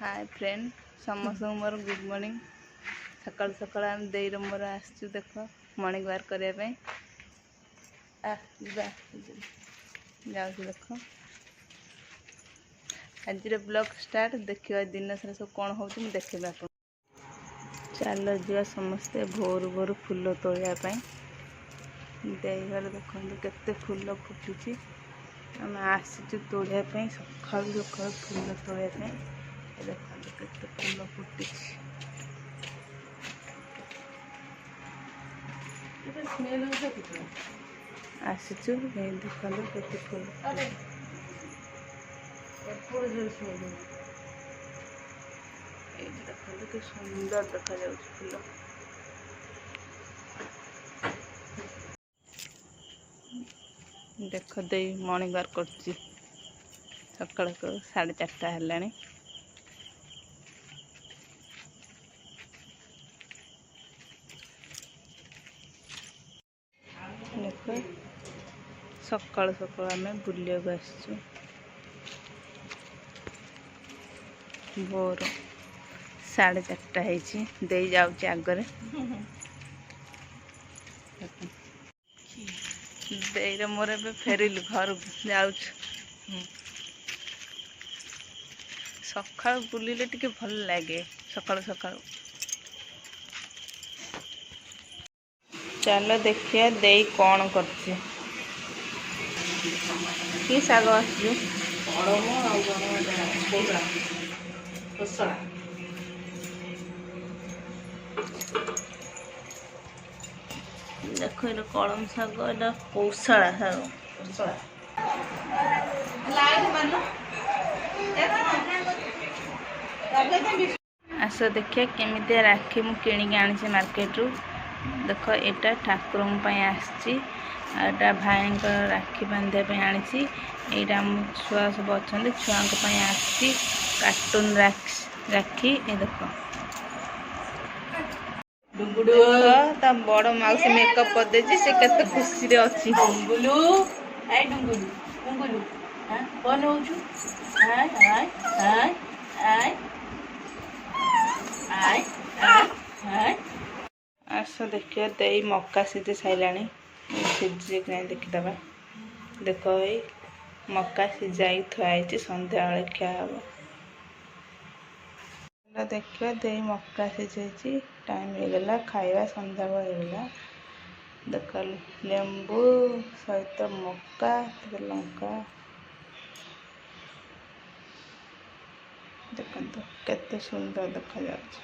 Hi friend समस्त more good morning. सकाल सकाल आम देर मोर आसचु देख मॉर्निंग वाक करने जाऊँ देख आज ब्लॉग स्टार्ट देखा दिन सारा सब कौन हो देखे आप चल जा समस्ते भोर भोर फूल तोड़ापी देवर देखो केते फूल फुटुची आम आसीचु तोड़ापी सका सका फूल तोड़ापी देखो केते फूल फुटुची आसीचु देखो केते फूल देखो कि सुंदर देखा जाऊँ फूल देख दे मॉर्निंग वाक कर सकाल 4:30 है देख सकाल सकाल आम बुलिया आसचु भोर 4:30 दे जाऊँ आगरे देर मोर ए फेरिलु घर जाऊँ सकाल बुलिले टिके भल लगे सकाल सकाल चलो देखिए दे कौन कर साग आसू देख ये कलम शाग एटा कौशला शाग आस देखिए केमी राखी मु किणिक आनी मार्केट रू देख एटा ठाकुर आसटा भाई राखी बांधापी आनी यहाँ छुआ सब अच्छा छुआ आसी कार्टून राखी ये देख ता बड़ मौसी मेकअप कर दे से केते खुशी रे अछि डुंगुलू आय डुंगुलू डुंगुलू हां कोन होछु हाय हाय हाय हाय हाय हाय आस देखिए दे मक्का सीझे साइलानी सीझे कि देखीदबा देख ये मक्का सीझाई थुआई संध्या बेले खिया हम देखिए दे मक्का सीझे टाइम हो गला खाଇବା संध्या बेला देख लेंबू सहित मक्का लंका देखते केते सुंदर देखा जाଉଛି।